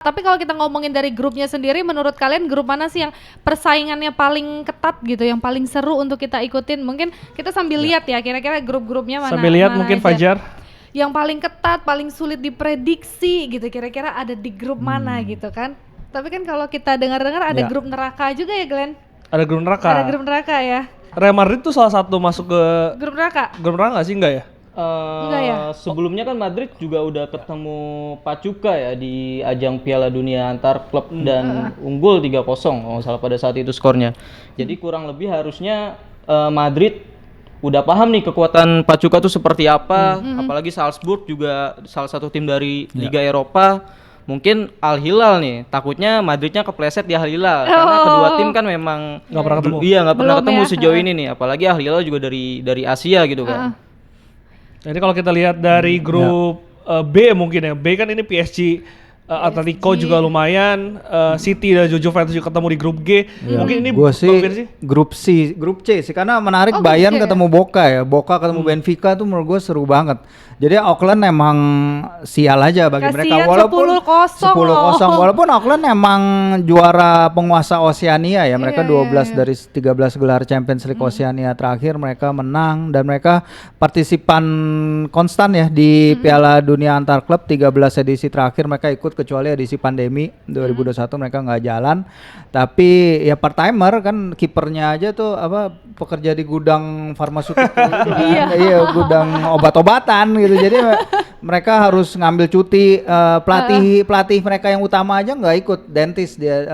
Tapi kalau kita ngomongin dari grupnya sendiri, menurut kalian grup mana sih yang persaingannya paling ketat gitu, yang paling seru untuk kita ikutin? Mungkin kita sambil lihat ya, kira-kira grup-grupnya mana. Sambil lihat mungkin aja. Fajar. Yang paling ketat, paling sulit diprediksi gitu, kira-kira ada di grup mana gitu kan? Tapi kan kalau kita dengar-dengar ada grup neraka juga ya, Glenn? Ada grup neraka. Ada grup neraka ya. Real Madrid tuh salah satu masuk ke grup neraka. Grup neraka nggak sih, enggak ya? Enggak ya? Sebelumnya kan Madrid juga udah ketemu Pachuca ya di ajang Piala Dunia antar klub dan unggul 3-0 kalau nggak salah pada saat itu skornya. Jadi kurang lebih harusnya Madrid udah paham nih kekuatan Pachuca tuh seperti apa, apalagi Salzburg juga salah satu tim dari Liga Eropa. Mungkin Al Hilal nih, takutnya Madridnya kepleset di Al Hilal karena kedua tim kan memang nggak pernah ketemu. Iya, nggak pernah Belum ketemu ya? sejauh ini nih, apalagi Al Hilal juga dari Asia gitu kan. Jadi kalau kita lihat dari grup B mungkin ya, B kan ini PSG, Atletico juga lumayan, City dan Juventus juga ketemu di grup G. Mungkin ini Gue Bang Firzi? sih grup C sih, karena menarik. Oh, Bayern grup C ketemu Boca ya, Boca ketemu Benfica tuh menurut gue seru banget. Jadi Auckland emang sial aja bagi mereka, walaupun 10-0 walaupun Auckland emang juara penguasa Oseania ya, mereka 12 dari 13 gelar Champions League Oseania terakhir mereka menang, dan mereka partisipan konstan ya di Piala Dunia antar klub 13 edisi terakhir mereka ikut, kecuali edisi pandemi 2021 mereka nggak jalan. Tapi ya part timer kan, kipernya aja tuh apa, pekerja di gudang farmaseutika gitu kan. Iya, gudang obat-obatan gitu. Jadi mereka harus ngambil cuti, pelatih mereka yang utama aja nggak ikut, dentist dia,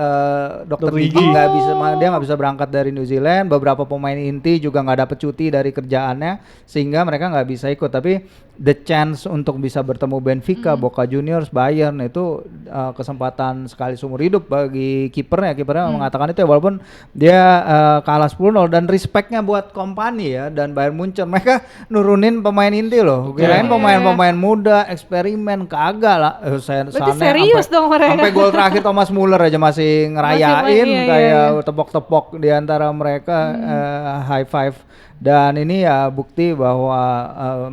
dokter gigi nggak bisa, dia nggak bisa berangkat dari New Zealand. Beberapa pemain inti juga nggak dapet cuti dari kerjaannya sehingga mereka nggak bisa ikut. Tapi the chance untuk bisa bertemu Benfica, Boca Juniors, Bayern itu kesempatan sekali seumur hidup bagi kipernya. Kipernya mengatakan itu ya, walaupun dia kalah 10-0, dan respectnya buat Kompany ya dan Bayern Munchen, mereka nurunin pemain inti loh. Kirain pemain-pemain muda eksperimen, kagak lah. Berarti serius dong mereka. Sampai gol terakhir Thomas Muller aja masih ngerayain, kayak tepok-tepok di antara mereka, high five. Dan ini ya bukti bahwa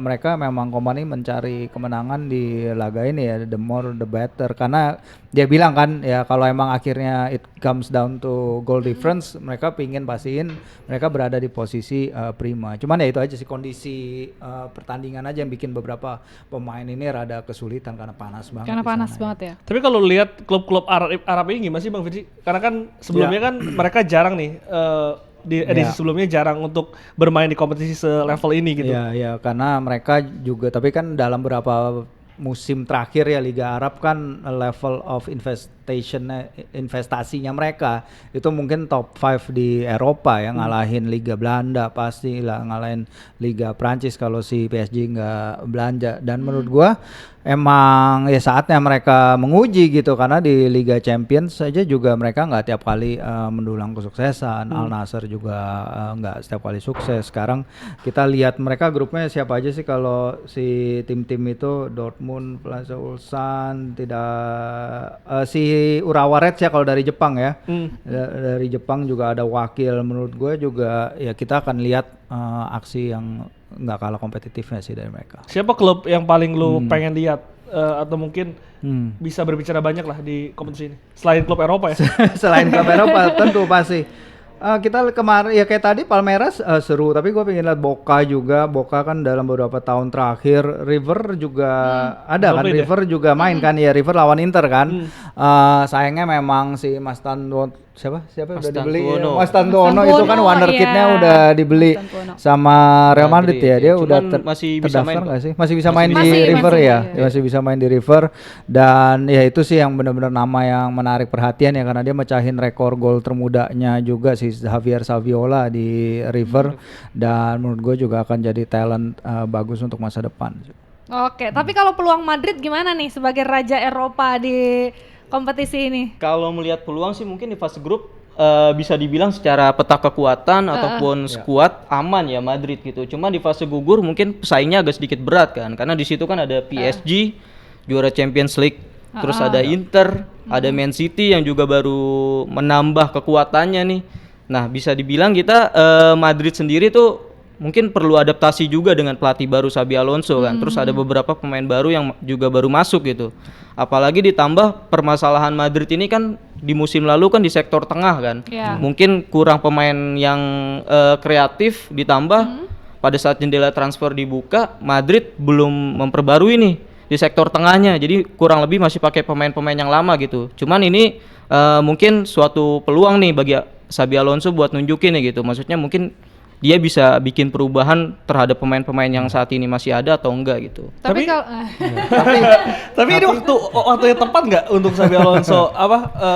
mereka memang Kompany mencari kemenangan di laga ini ya, the more the better, karena dia bilang kan ya, kalau emang akhirnya it comes down to goal difference, mereka pingin pastiin mereka berada di posisi prima. Cuman ya itu aja sih, kondisi pertandingan aja yang bikin beberapa pemain ini rada kesulitan karena panas banget. Karena panas banget ya. Tapi kalau lihat klub-klub Arab ini gimana sih Bang Firzi? Karena kan sebelumnya kan mereka jarang nih di edisi sebelumnya jarang untuk bermain di kompetisi selevel ini gitu. Iya, karena mereka juga, tapi kan dalam beberapa musim terakhir ya Liga Arab kan level of investasinya mereka itu mungkin top 5 di Eropa ya, ngalahin Liga Belanda pasti lah, ngalahin Liga Prancis kalau si PSG nggak belanja. Dan menurut gua emang ya saatnya mereka menguji gitu, karena di Liga Champions saja juga mereka nggak tiap kali mendulang kesuksesan. Al Nassr juga nggak setiap kali sukses. Sekarang kita lihat mereka grupnya siapa aja sih, kalau si tim-tim itu Dortmund, Plaza Ulsan, tidak si Urawa Reds ya kalau dari Jepang ya. Dari Jepang juga ada wakil. Menurut gue juga ya kita akan lihat aksi yang nggak kalah kompetitifnya sih dari mereka. Siapa klub yang paling lu pengen lihat atau mungkin bisa berbicara banyak lah di kompetisi ini selain klub Eropa ya? Selain klub Eropa tentu pasti. Kita kemarin ya kayak tadi Palmeiras seru, tapi gue pengen lihat Boca juga. Boca kan dalam beberapa tahun terakhir, River juga ada kan, River juga main kan ya, River lawan Inter kan. Sayangnya memang si siapa udah dibeli ya? Mas Tantuono itu kan wonderkidnya udah dibeli sama Real Madrid ya. Dia udah masih bisa main nggak sih? Masih bisa main di River ya? Masih bisa main di River. Dan ya itu sih yang benar-benar nama yang menarik perhatian ya, karena dia mecahin rekor gol termudanya juga si Javier Saviola di River. Dan menurut gue juga akan jadi talent bagus untuk masa depan. Oke, tapi kalau peluang Madrid gimana nih sebagai raja Eropa di kompetisi ini? Kalau melihat peluang sih mungkin di fase grup bisa dibilang secara peta kekuatan ataupun skuad aman ya Madrid gitu. Cuma di fase gugur mungkin pesaingnya agak sedikit berat kan, karena di situ kan ada PSG juara Champions League, terus ada Inter, ada Man City yang juga baru menambah kekuatannya nih. Nah bisa dibilang kita Madrid sendiri tuh mungkin perlu adaptasi juga dengan pelatih baru Xabi Alonso kan. Terus ada beberapa pemain baru yang juga baru masuk gitu. Apalagi ditambah permasalahan Madrid ini kan di musim lalu kan di sektor tengah kan. Iya. Mungkin kurang pemain yang kreatif, ditambah pada saat jendela transfer dibuka, Madrid belum memperbarui nih di sektor tengahnya. Jadi kurang lebih masih pakai pemain-pemain yang lama gitu. Cuman ini mungkin suatu peluang nih bagi Xabi Alonso buat nunjukin nih gitu. Maksudnya mungkin dia bisa bikin perubahan terhadap pemain-pemain yang saat ini masih ada atau enggak gitu. Tapi kalau Tapi ini waktu yang tepat nggak untuk Xabi Alonso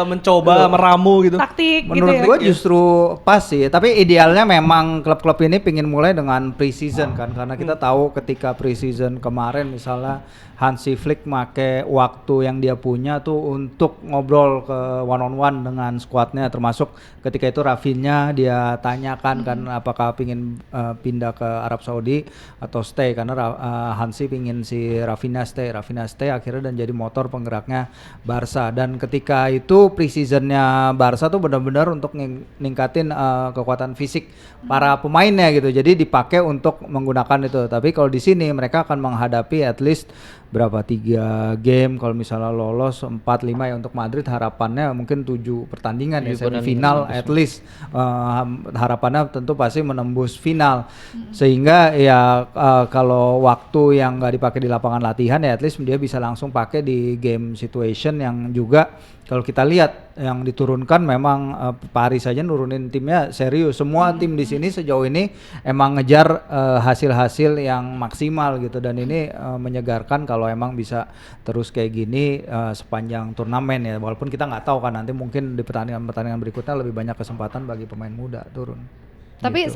mencoba meramu gitu? taktik Menurut gitu ya. gua justru pas sih, tapi idealnya memang klub-klub ini pingin mulai dengan pre-season kan, karena kita tahu ketika pre-season kemarin misalnya Hansi Flick make waktu yang dia punya tuh untuk ngobrol ke one on one dengan skuadnya, termasuk ketika itu Rafinha dia tanyakan kan apakah pingin pindah ke Arab Saudi atau stay, karena Hansi pingin si Rafinha stay akhirnya dan jadi motor penggeraknya Barca. Dan ketika itu pre-seasonnya Barca tuh benar-benar untuk ningkatin kekuatan fisik para pemainnya gitu, jadi dipakai untuk menggunakan itu. Tapi kalau di sini mereka akan menghadapi at least berapa 3 game, kalau misalnya lolos 4-5 ya untuk Madrid harapannya mungkin 7 pertandingan ya semifinal at least. Harapannya tentu pasti menembus final. Sehingga ya kalau waktu yang nggak dipakai di lapangan latihan ya at least dia bisa langsung pakai di game situation yang juga kalau kita lihat yang diturunkan memang Paris saja nurunin timnya serius. Semua tim di sini sejauh ini emang ngejar hasil-hasil yang maksimal gitu, dan ini menyegarkan kalau emang bisa terus kayak gini sepanjang turnamen ya. Walaupun kita nggak tahu kan nanti mungkin di pertandingan-pertandingan berikutnya lebih banyak kesempatan bagi pemain muda turun. Tapi gitu.